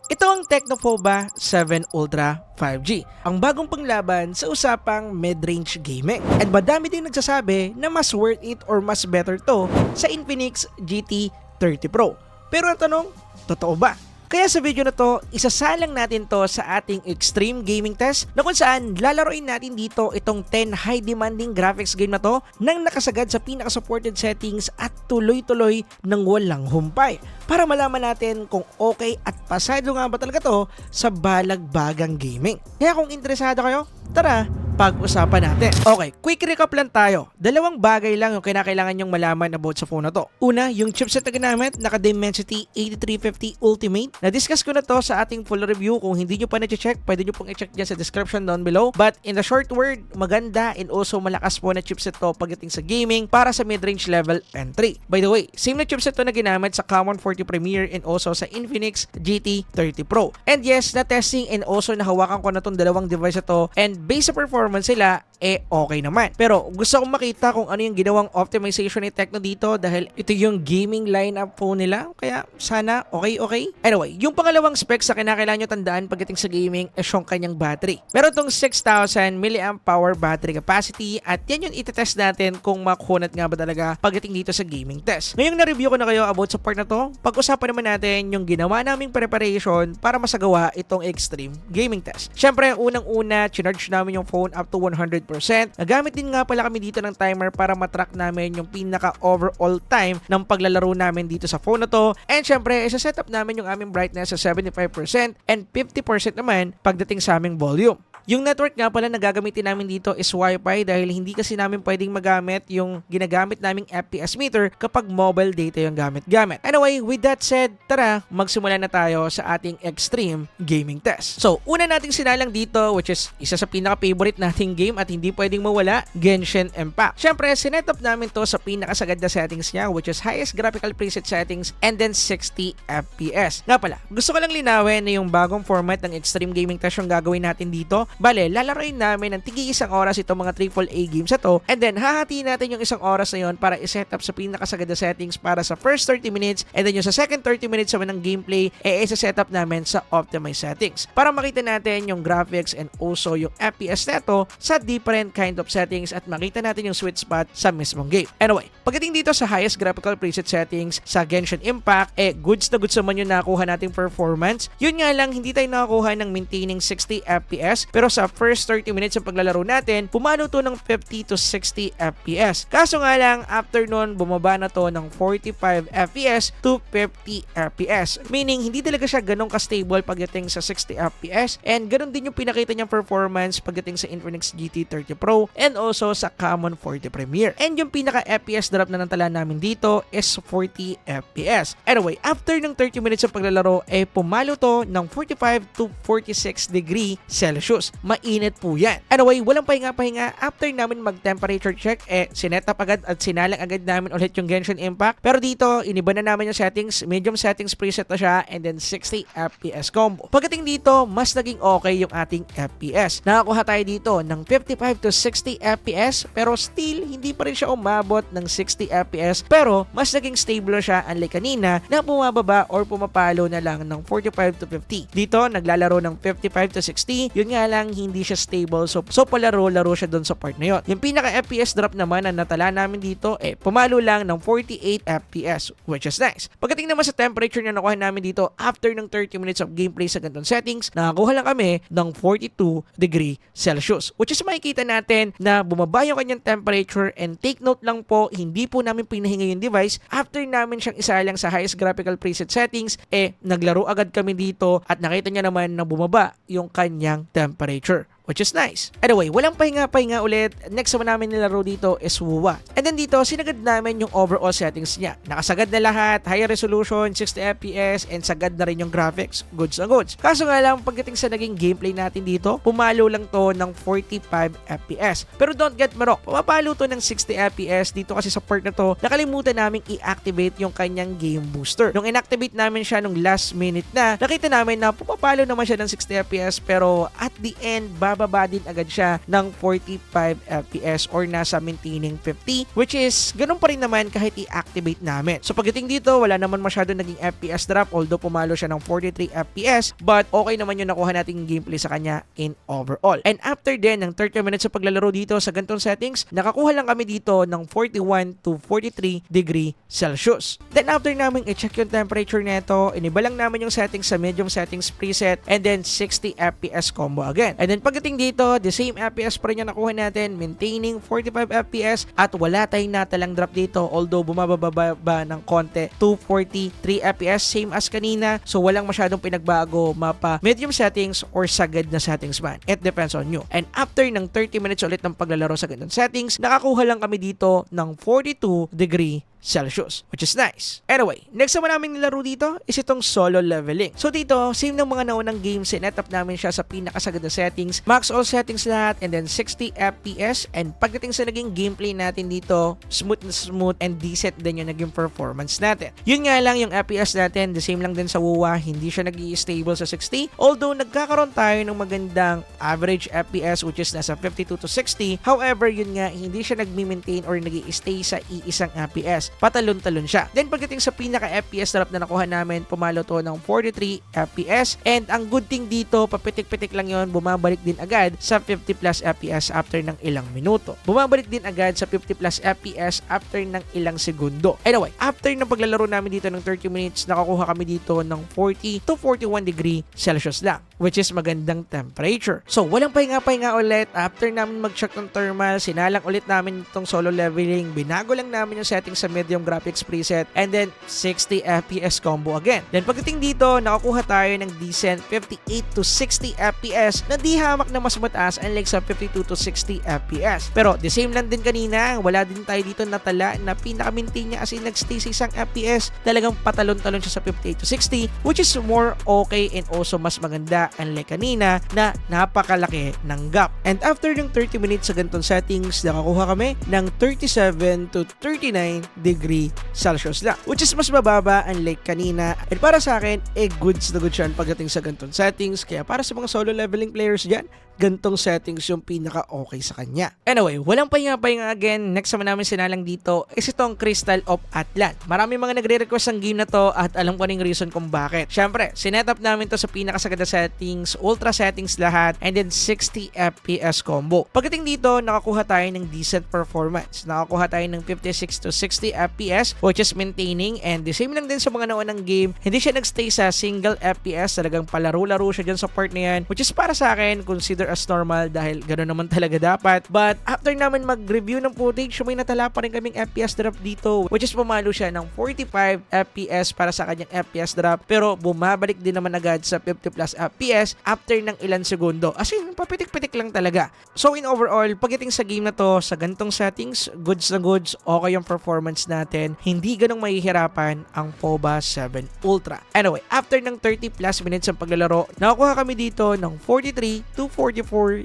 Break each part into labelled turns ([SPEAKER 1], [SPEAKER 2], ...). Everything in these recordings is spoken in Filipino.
[SPEAKER 1] Ito ang Tecnopova 7 Ultra 5G, ang bagong panglaban sa usapang mid-range gaming. At madami din nagsasabi na mas worth it or mas better to sa Infinix GT 30 Pro. Pero ang tanong, totoo ba? Kaya sa video na to, isasalang natin to sa ating extreme gaming test na kung saan lalaroin natin dito itong 10 high demanding graphics game na to nang nakasagad sa pinaka-supported settings at tuloy-tuloy ng walang humpay para malaman natin kung okay at pasado nga ba talaga to sa balagbagang gaming. Kaya kung interesado kayo, tara, pag-usapan natin. Okay, quick recap lang tayo. Dalawang bagay lang yung kinakailangan nyong malaman about sa phone na to. Una, yung chipset na ginamit, naka-Dimensity 8350 Ultimate. Na-discuss ko na to sa ating full review. Kung hindi nyo pa na-check, pwede nyo pong i-check dyan sa description down below. But in the short word, maganda and also malakas po na chipset to pagdating sa gaming para sa mid-range level entry. By the way, same na chipset to na ginamit sa Common 40 Premier and also sa Infinix GT 30 Pro. And yes, na-testing and also nahawakan ko na tong dalawang device na to and based sa performance sila, okay naman. Pero gusto kong makita kung ano yung ginawang optimization ni Tecno dito dahil ito yung gaming lineup po nila. Kaya sana okay. Anyway, yung pangalawang specs sa kinakailangan nyo tandaan pagdating sa gaming is yung kanyang battery. Meron tong 6,000 mAh battery capacity at yan yung itetest natin kung makunat nga ba talaga pagdating dito sa gaming test. Ngayong na-review ko na kayo about sa part na to, pag-usapan naman natin yung ginawa naming preparation para masagawa itong extreme gaming test. Syempre, unang-una, chinarge namin yung phone up to 100%. Nagamit din nga pala kami dito ng timer para matrack namin yung pinaka-overall time ng paglalaro namin dito sa phone na to. And syempre, isa-setup namin yung aming brightness sa 75% and 50% naman pagdating sa aming volume. Yung network nga pala na gagamitin namin dito is Wi-Fi dahil hindi kasi namin pwedeng magamit yung ginagamit naming FPS meter kapag mobile data yung gamit-gamit. Anyway, with that said, tara, magsimula na tayo sa ating extreme gaming test. So, una nating sinalang dito, which is isa sa pinaka-favorite nating game at hindi pwedeng mawala, Genshin Impact. Syempre, sinetup namin to sa pinakasagad na settings niya, which is highest graphical preset settings and then 60 FPS. Nga pala, gusto ko lang linawin na yung bagong format ng extreme gaming test yung gagawin natin dito. Bale, lalaroin namin ng tigi isang oras itong mga AAA games na to and then hahatiin natin yung isang oras na yon para iset up sa pinakasagad na settings para sa first 30 minutes and then yung sa second 30 minutes naman ng gameplay isa-set up namin sa optimized settings para makita natin yung graphics and also yung FPS neto sa different kind of settings at makita natin yung sweet spot sa mismong game. Anyway, pagdating dito sa highest graphical preset settings sa Genshin Impact, goods na goods naman yung nakuha nating performance. Yun nga lang, hindi tayo nakakuha ng maintaining 60 FPS pero sa first 30 minutes ng paglalaro natin, pumalo to ng 50 to 60 FPS. Kaso nga lang, after nun, bumaba na to ng 45 FPS to 50 FPS. Meaning, hindi talaga siya ganun ka-stable pagdating sa 60 FPS and ganun din yung pinakita niyang performance pagdating sa Infinix GT 30 Pro and also sa Common 40 Premier. And yung pinaka-FPS drop na nantala namin dito is 40 FPS. Anyway, after ng 30 minutes ng paglalaro, pumalo to ng 45 to 46 degree Celsius. Mainit po yan. Anyway, walang pahinga-pahinga. After namin mag-temperature check, sinetap agad at sinalang agad namin ulit yung Genshin Impact. Pero dito, iniba na namin yung settings. Medium settings preset na siya and then 60 FPS combo. Pagdating dito, mas naging okay yung ating FPS. Nakakuha tayo dito ng 55 to 60 FPS pero still, hindi pa rin siya umabot ng 60 FPS pero mas naging stable siya unlike kanina na bumababa or pumapalo na lang ng 45 to 50. Dito, naglalaro ng 55 to 60. Yun nga lang, hindi siya stable. So palaro-laro siya doon sa part na yun. Yung pinaka-FPS drop naman na natala namin dito, pumalo lang ng 48 FPS, which is nice. Pagdating naman sa temperature na nakuha namin dito, after ng 30 minutes of gameplay sa ganitong settings, nakakuha lang kami ng 42 degree Celsius, which is makikita natin na bumaba yung kanyang temperature and take note lang po, hindi po namin pinahinga yung device. After namin siyang isalang sa highest graphical preset settings, naglaro agad kami dito at nakita niya naman na bumaba yung kanyang temperature, which is nice. Anyway, walang pahinga-pahinga ulit. Next naman namin nilaro dito is WUWA. And then dito, sinagad namin yung overall settings niya. Nakasagad na lahat, high resolution, 60 FPS, and sagad na rin yung graphics. Goods na goods. Kaso nga lang, pagdating sa naging gameplay natin dito, pumalo lang to ng 45 FPS. Pero don't get me wrong, pumapalo to ng 60 FPS dito kasi sa part na to, nakalimutan namin i-activate yung kanyang game booster. Nung inactivate namin siya nung last minute na, nakita namin na pumapalo naman siya ng 60 FPS pero at the end, bababa din agad siya ng 45 FPS or nasa maintaining 50, which is ganun pa rin naman kahit i-activate namin. So pagdating dito, wala naman masyado naging FPS drop, although pumalo siya ng 43 FPS, but okay naman yung nakuha nating gameplay sa kanya in overall. And after din ng 30 minutes sa paglalaro dito sa gantong settings, nakakuha lang kami dito ng 41 to 43 degree Celsius. Then after namin i-check yung temperature nito, iniba lang namin yung settings sa medium settings preset, and then 60 FPS combo again. And then pagdating dito, the same FPS pa rin yung nakuha natin, maintaining 45 FPS, at wala tayong natalang drop dito, although bumababa ng konti to 43 FPS, same as kanina. So walang masyadong pinagbago, mapa medium settings or sagad na settings man. It depends on you. And after ng 30 minutes ulit ng paglalaro sa ganitong settings, nakakuha lang kami dito ng 42 degree Celsius, which is nice. Anyway, next naman namin nilaro dito is itong solo leveling. So dito, same ng mga naunang games, sinet up namin siya sa pinakasagad na settings, max all settings lahat, and then 60 FPS, and pagdating sa naging gameplay natin dito, smooth na smooth and decent din yung naging performance natin. Yun nga lang, yung FPS natin, the same lang din sa WoWA, hindi siya nag-i-stable sa 60, although nagkakaroon tayo ng magandang average FPS which is nasa 52 to 60. However, yun nga, hindi siya nag-maintain or nag-i-stay sa iisang FPS. Patalon-talon siya. Then pagdating sa pinaka-FPS drop na nakuha namin, pumalo to ng 43 FPS, and ang good thing dito, papitik-pitik lang yon, bumabalik din agad sa 50 plus FPS after ng ilang minuto. Bumabalik din agad sa 50 plus FPS after ng ilang segundo. Anyway, after ng paglalaro namin dito ng 30 minutes, nakakuha kami dito ng 40 to 41 degree Celsius lang, which is magandang temperature. So, walang pahinga-pahinga ulit. After namin mag-check ng thermal, sinalang ulit namin itong solo leveling, binago lang namin yung settings sa medium graphics preset, and then 60 FPS combo again. Then pagdating dito, nakakuha tayo ng decent 58 to 60 FPS na di hamak na mas mataas unlike sa 52 to 60 FPS. Pero the same lang din kanina, wala din tayo dito natala na pinaka-maintain niya as in nag-stay sa isang FPS. Talagang patalon-talon siya sa 58 to 60, which is more okay and also mas maganda unlike kanina na napakalaki ng gap. And after ng 30 minutes sa ganitong settings, nakakuha kami ng 37 to 39 degree Celsius lang, which is mas mababa unlike kanina. And para sa akin, goods na goods yan pagdating sa ganitong settings. Kaya para sa mga solo leveling players dyan, gantong settings yung pinaka-okay sa kanya. Anyway, walang pahinga-pahinga again. Next naman namin sinalang dito is itong Crystal of Atlan. Marami mga nagre-request ng game na to at alam ko na yung reason kung bakit. Siyempre, sinet-up namin to sa pinakasagad na settings, ultra settings lahat, and then 60 FPS combo. Pagdating dito, nakakuha tayo ng decent performance. Nakakuha tayo ng 56 to 60 FPS, which is maintaining, and the same lang din sa mga naunang game. Hindi siya nagstay sa single FPS, talagang palaro-laro siya dyan sa part na yan, which is para sa akin, consider as normal dahil gano'n naman talaga dapat. But after namin mag-review ng footage, may natala pa rin kaming FPS drop dito, which is pumalo siya ng 45 FPS para sa kanyang FPS drop, pero bumabalik din naman agad sa 50 plus FPS after ng ilan segundo. As in, papitik-pitik lang talaga. So in overall, pagdating sa game na to, sa gantong settings, goods na goods, okay yung performance natin, hindi ganong mahihirapan ang FOBA 7 Ultra. Anyway, after ng 30 plus minutes ng paglalaro, nakakuha kami dito ng 43 to 44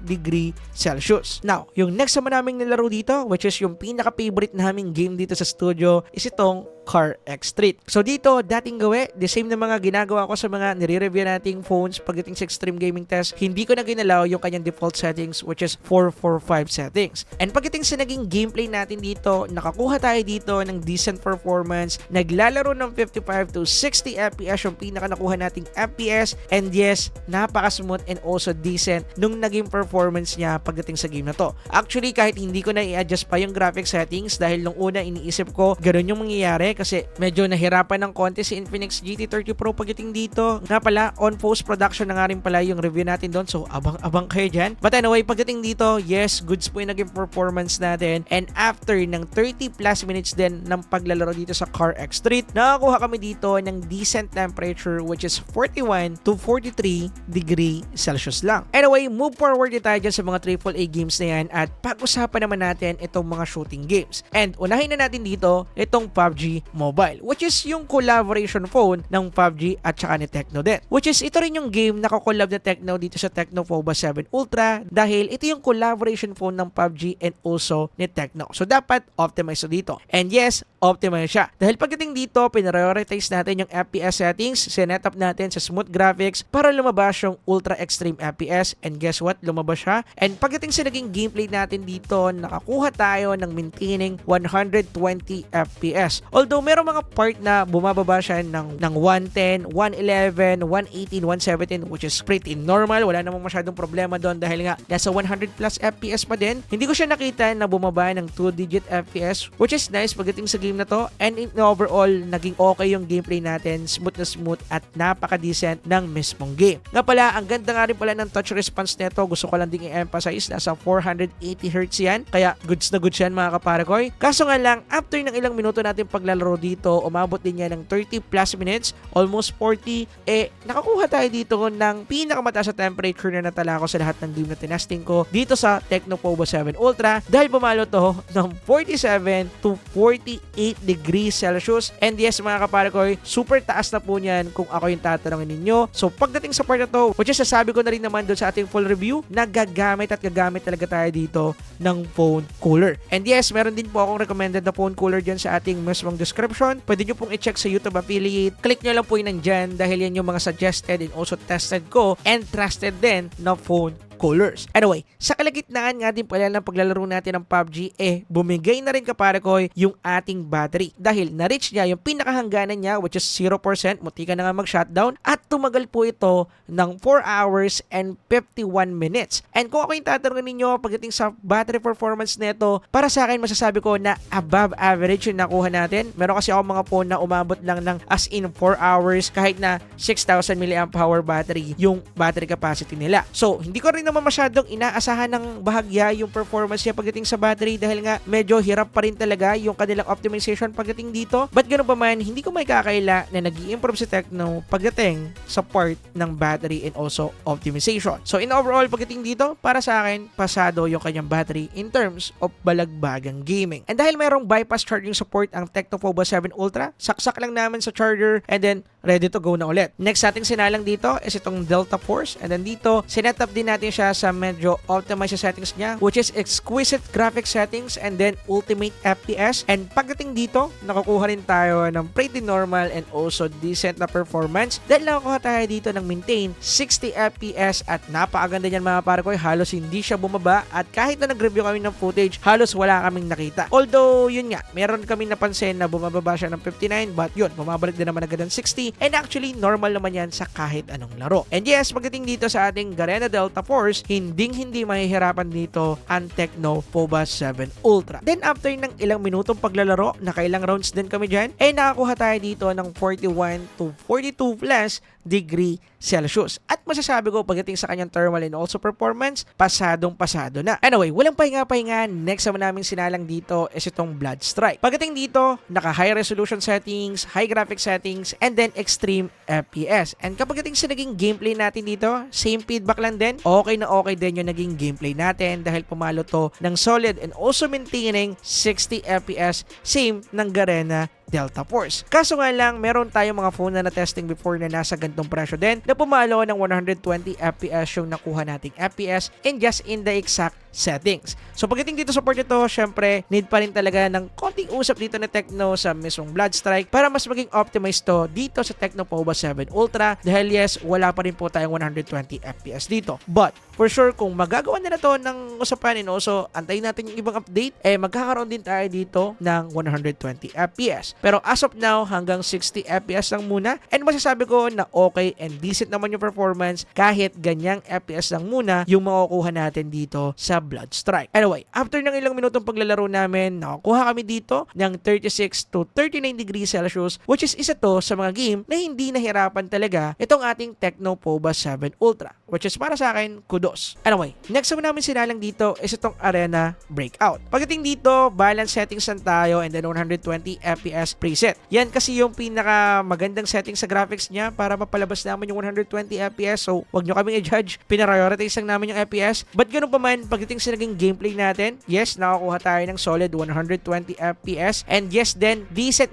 [SPEAKER 1] degree Celsius. Now, yung next naman naming nilaro dito, which is yung pinaka-favorite naming game dito sa studio, is itong Car X Street. So dito, dating gawi, the same na mga ginagawa ko sa mga nire-review nating phones pagdating sa Extreme Gaming Test, hindi ko na ginalaw yung kanyang default settings, which is 445 settings. And pagdating sa naging gameplay natin dito, nakakuha tayo dito ng decent performance, naglalaro ng 55 to 60 FPS yung pinaka nakuha nating FPS, and yes, napaka-smooth and also decent nung naging performance niya pagdating sa game na to. Actually, kahit hindi ko na i-adjust pa yung graphic settings dahil nung una iniisip ko, ganun yung mangyayari kasi medyo nahirapan ng konti si Infinix GT30 Pro pagdating dito. Nga pala, on post-production na nga rin pala yung review natin doon, so abang-abang kayo dyan. But anyway, pagdating dito, yes, goods po yung naging performance natin, and after ng 30 plus minutes din ng paglalaro dito sa Car X Street, nakakuha kami dito ng decent temperature which is 41 to 43 degree Celsius lang. Anyway, move forward tayo dyan sa mga AAA games na yan at pag-usapan naman natin itong mga shooting games. And unahin na natin dito itong PUBG Mobile, which is yung collaboration phone ng PUBG at saka ni Tecno din. Which is ito rin yung game na kakolab na Tecno dito sa Tecno FOBA 7 Ultra dahil ito yung collaboration phone ng PUBG and also ni Tecno. So dapat optimize dito. And yes, optimize siya. Dahil pagdating dito, pinrioritize natin yung FPS settings, sinet up natin sa smooth graphics para lumabas yung ultra extreme FPS, and guess what? Lumabas siya. And pagdating sa naging gameplay natin dito, nakakuha tayo ng maintaining 120 FPS. Although merong mga part na bumababa siya ng 110, 111, 118, 117, which is pretty normal. Wala namang masyadong problema doon dahil nga nasa 100 plus FPS pa din. Hindi ko siya nakita na bumaba ng 2-digit FPS, which is nice pagdating sa game na to. And in overall, naging okay yung gameplay natin, smooth na smooth at napaka-decent ng mismong game. Nga pala, ang ganda nga rin pala ng touch response nito. Gusto ko lang ding i-emphasize, nasa 480Hz yan. Kaya goods na goods yan mga kaparakoy. Kaso nga lang, after ng ilang minuto natin paglalaro dito, umabot din yan ng 30 plus minutes, almost 40, nakakuha tayo dito ng pinakamataas sa temperature na natala ko sa lahat ng game na tinasting ko dito sa Tecno Povo 7 Ultra dahil bumalo to ng 47 to 48 degrees Celsius. And yes mga kaparakoy, super taas na po niyan kung ako yung tatanungin ninyo. So pagdating sa part na to, which is sasabi ko na rin naman doon sa ating full review, nagagamit talaga tayo dito ng phone cooler. And yes, meron din po akong recommended na phone cooler dyan sa ating mismong description. Pwede nyo pong i-check sa YouTube affiliate. Click nyo lang po yun nandyan dahil yan yung mga suggested and also tested ko and trusted din na phone coolers. Anyway, sa kalagitnaan nga din pala ng paglalaro natin ng PUBG, bumigay na rin kaparakoy yung ating battery. Dahil na-reach niya yung pinakahangganan niya, which is 0%, mutika na nga mag-shutdown, at tumagal po ito ng 4 hours and 51 minutes. And kung ako yung tatanungin ninyo pagdating sa battery performance nito, para sa akin masasabi ko na above average yung nakuha natin. Meron kasi ako mga phone na umabot lang ng as in 4 hours kahit na 6,000 mAh battery yung battery capacity nila. So, hindi ko rin naman masyadong inaasahan ng bahagya yung performance niya pagdating sa battery dahil nga medyo hirap pa rin talaga yung kanilang optimization pagdating dito. But ganoon pa man, hindi ko may kakaila na nag-i-improve si Tecno pagdating sa part ng battery and also optimization. So in overall, pagdating dito, para sa akin, pasado yung kanyang battery in terms of balagbagang gaming. And dahil mayroong bypass charging support ang Tecno Povo 7 Ultra, saksak lang namin sa charger and then ready to go na ulit. Next nating sinalang dito is itong Delta Force, and then dito, sinet up din natin siya sa medyo optimized settings niya, which is exquisite graphic settings and then ultimate FPS. And pagdating dito, nakukuha rin tayo ng pretty normal and also decent na performance dahil nakukuha tayo dito ng maintain 60 FPS at napakaganda niyan mga parakoy. Halos hindi siya bumaba at kahit na nag-review kami ng footage, halos wala kaming nakita. Although, yun nga, meron kaming napansin na bumababa siya ng 59, but yun, bumabalik din naman agad ng 60. And actually, normal naman yan sa kahit anong laro. And yes, pagdating dito sa ating Garena Delta Force, hindi mahihirapan dito ang Tecno Povo 7 Ultra. Then after ng ilang minutong paglalaro, nakailang rounds din kami dyan, nakakuha tayo dito ng 41 to 42 plus degree Celsius. At masasabi ko pagdating sa kanyang thermal and also performance, pasado na. Anyway, walang pahinga-pahinga. Next naman namin sinalang dito is itong Blood Strike. Pagdating dito, naka high resolution settings, high graphic settings, and then extreme FPS. And kapag sa naging gameplay natin dito, same feedback lang din. Okay na okay din yung naging gameplay natin dahil pumalo to ng solid and also maintaining 60 FPS, same ng Garena Delta Force. Kaso nga lang, meron tayong mga phone na na-testing before na nasa gantong presyo din na pumalo ng 120 FPS yung nakuha nating FPS and just in the exact settings. So pagdating dito sa port ito, syempre, need pa rin talaga ng konting usap dito na Tecno sa mismong Blood Strike para mas maging optimized to dito sa Tecno Povo 7 Ultra dahil yes, wala pa rin po tayong 120 FPS dito. But for sure, kung magagawa na to ng usapan and also antayin natin yung ibang update, magkakaroon din tayo dito ng 120 FPS. Pero as of now, hanggang 60 FPS lang muna and masasabi ko na okay and decent naman yung performance kahit ganyang FPS lang muna yung makukuha natin dito sa Blood Strike. Anyway, after ng ilang minutong paglalaro namin, nakakuha kami dito ng 36 to 39 degrees Celsius, which is isa to sa mga game na hindi nahirapan talaga itong ating Tecno Povo 7 Ultra, which is para sa akin, kudos. Anyway, next naman namin sinalang dito is itong Arena Breakout. Pagdating dito, balance settings lang tayo and then 120 FPS performance preset. Yan kasi yung pinaka magandang setting sa graphics niya para mapalabas namin yung 120 FPS. So, wag nyo kaming i-judge. Pinarioritize lang namin yung FPS. But ganun pa man, pagdating sa naging gameplay natin, yes, nakakuha tayo ng solid 120 FPS. And yes, then, decent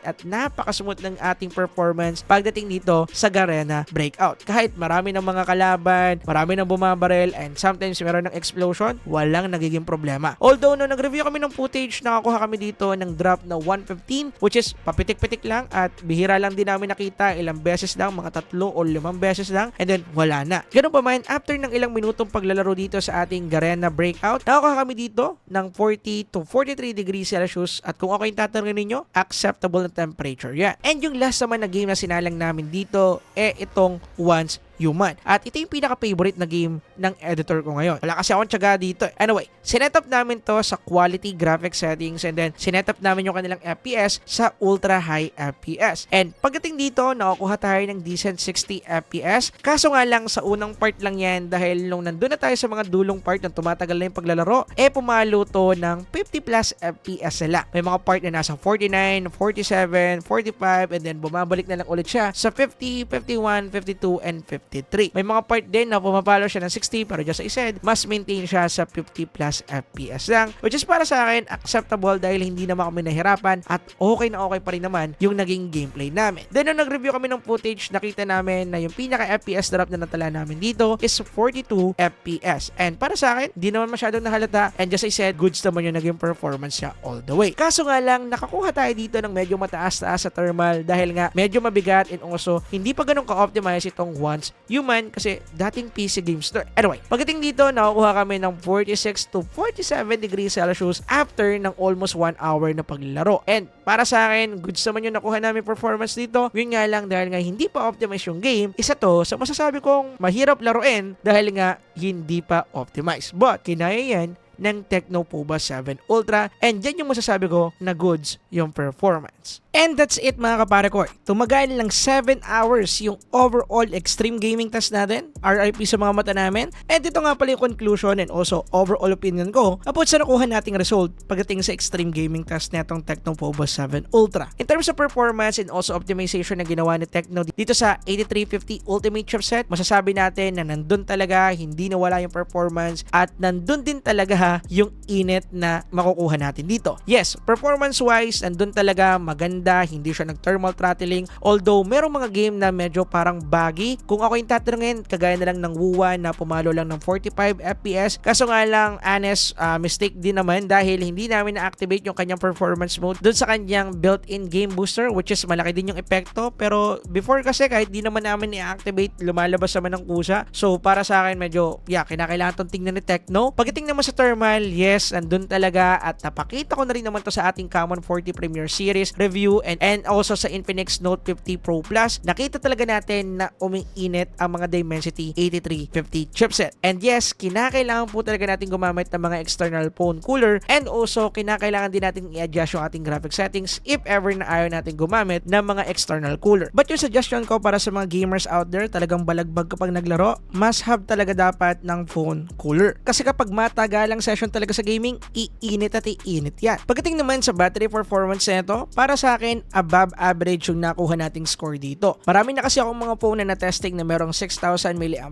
[SPEAKER 1] at napakasmooth ng ating performance pagdating dito sa Garena Breakout. Kahit marami ng mga kalaban, marami ng bumabarel, and sometimes meron ng explosion, walang nagiging problema. Although, no nag-review kami ng footage, nakakuha kami dito ng drop na 115, which is papitik-pitik lang at bihira lang din namin nakita, ilang beses lang, mga 3 o 5 beses lang, and then wala na. Ganun pa man, after ng ilang minutong paglalaro dito sa ating Garena Breakout, nakakuha kami dito ng 40 to 43 degrees Celsius at kung okay yung tatanungin ninyo, acceptable na temperature yan. And yung last naman na game na sinalang namin dito, itong Once Human. At ito yung pinaka-favorite na game ng editor ko ngayon. Wala kasi akong tiyaga dito. Anyway, sinetup namin to sa quality graphic settings and then sinetup namin yung kanilang FPS sa ultra high FPS. And pagdating dito, nakakuha tayo ng decent 60 FPS. Kaso nga lang sa unang part lang yan dahil nung nandun na tayo sa mga dulong part ng tumatagal na yung paglalaro, pumalo to ng 50 plus FPS sila. May mga part na nasa 49, 47, 45 and then bumabalik na lang ulit siya sa 50, 51, 52, and 53. May mga part din na pumapalo siya ng 60 pero just as I said, mas maintain siya sa 50 plus FPS lang, which is para sa akin acceptable dahil hindi naman kami nahirapan at okay na okay pa rin naman yung naging gameplay namin. Then nung nag-review kami ng footage, nakita namin na yung pinaka FPS drop na natala namin dito is 42 FPS. And para sa akin, di naman masyadong nahalata and just as I said, goods naman yung naging performance niya all the way. Kaso nga lang, nakakuha tayo dito ng medyo mataas-taas sa thermal dahil nga medyo mabigat and also hindi pa ganun ka-optimize itong Once Human kasi dating PC games to. Anyway, pagdating dito, nakakuha kami ng 46 to 47 degrees Celsius after ng almost 1 hour na paglalaro. And para sa akin, goods naman yung nakuha namin performance dito. Yun nga lang, dahil nga hindi pa optimize yung game, isa to sa masasabi kong mahirap laruin dahil nga hindi pa optimize. But kinaya yan ng Tecno Pova 7 Ultra and dyan yung masasabi ko na goods yung performance. And that's it mga kapare ko. Tumagal lang 7 hours yung overall extreme gaming test natin. RIP sa mga mata namin. And ito nga pala yung conclusion and also overall opinion ko about sa nakuha nating result pagdating sa extreme gaming test netong Tecno Pova 7 Ultra. In terms of performance and also optimization na ginawa ni Tecno dito sa 8350 Ultimate chipset, masasabi natin na nandun talaga, hindi nawala yung performance at nandun din talaga yung init na makukuha natin dito. Yes, performance-wise, nandun talaga maganda, hindi siya nag-thermal throttling. Although, merong mga game na medyo parang buggy. Kung ako yung tatanungin, kagaya na lang ng Wuwa na pumalo lang ng 45 FPS. Kaso nga lang, honest, mistake din naman dahil hindi namin na-activate yung kanyang performance mode dun sa kanyang built-in game booster, which is malaki din yung epekto. Pero before kasi, kahit di naman namin i-activate, lumalabas naman ng kusa. So, para sa akin, medyo, kinakailangan itong tingnan ni Tecno. Pagdating naman sa thermal, yes, nandun talaga at napakita ko na rin naman to sa ating Common 40 Premier Series review and also sa Infinix Note 50 Pro Plus. Nakita talaga natin na umiinit ang mga Dimensity 8350 chipset. And yes, kinakailangan po talaga natin gumamit ng mga external phone cooler and also kinakailangan din natin i-adjust yung ating graphic settings if ever na ayaw natin gumamit ng mga external cooler. But yung suggestion ko para sa mga gamers out there, talagang balagbag kapag naglaro, must have talaga dapat ng phone cooler. Kasi kapag matagalang session talaga sa gaming, iinit at iinit yan. Pagdating naman sa battery performance nito, para sa akin, above average yung nakuha nating score dito. Marami na kasi akong mga phone na na-testing na merong 6,000 mAh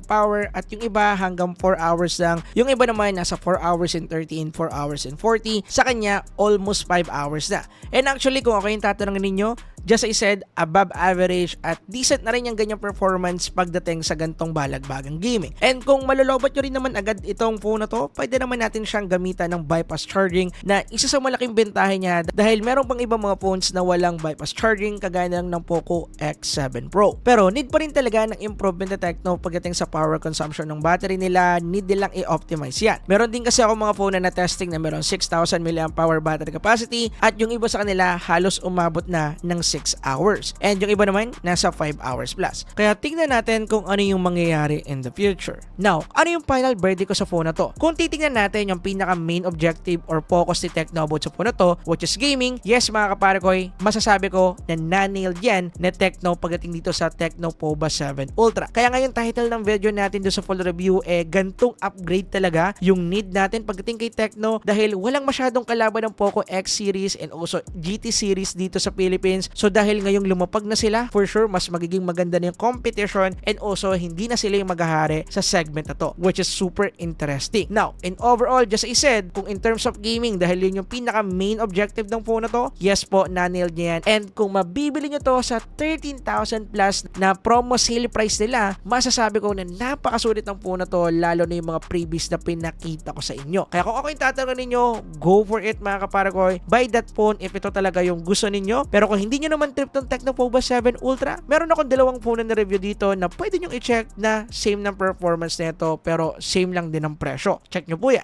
[SPEAKER 1] at yung iba hanggang 4 hours lang. Yung iba naman nasa 4 hours and 13, 4 hours and 40. Sa kanya, almost 5 hours na. And actually, kung ako yung tatanungin ninyo, just as I said, above average at decent na rin yung ganyang performance pagdating sa gantong balagbagang gaming. And kung malolobot nyo rin naman agad itong phone na to, pwede naman natin siyang gamitan ng bypass charging na isa sa malaking bentahe niya dahil meron pang ibang mga phones na walang bypass charging kagaya lang ng Poco X7 Pro. Pero need pa rin talaga ng improvement na Tecno pagdating sa power consumption ng battery nila, need nilang i-optimize yan. Meron din kasi ako mga phone na na-testing na meron 6,000 mAh battery capacity at yung iba sa kanila halos umabot na ng 6 hours. And yung iba naman, nasa 5 hours plus. Kaya tingnan natin kung ano yung mangyayari in the future. Now, ano yung final verdict ko sa phone na to? Kung titingnan natin yung pinaka main objective or focus ni Tecno about sa phone na to, which is gaming, yes mga kaparekoy, masasabi ko na na-nailed yan na Tecno pagdating dito sa Tecno POVA 7 Ultra. Kaya ngayon title ng video natin doon sa full review gantong upgrade talaga yung need natin pagdating kay Tecno dahil walang masyadong kalaban ng Poco X series and also GT series dito sa Philippines. So dahil ngayong lumapag na sila, for sure mas magiging maganda na yung competition and also hindi na sila yung maghahari sa segment na to, which is super interesting. Now, in overall, just as I said, kung in terms of gaming, dahil yun yung pinaka main objective ng phone na to, yes po, na-nailed niya yan. And kung mabibili nyo to sa 13,000 plus na promo sale price nila, masasabi ko na napakasulit ng phone na to, lalo na yung mga previous na pinakita ko sa inyo. Kaya kung ako yung tatanungin ninyo, go for it mga kaparagoy. Buy that phone if ito talaga yung gusto ninyo. Pero kung hindi nyo naman trip tong Tecno POVA 7 Ultra, meron akong dalawang phone na review dito na pwede nyo i-check na same ng performance nito pero same lang din ang presyo. Check nyo po yan.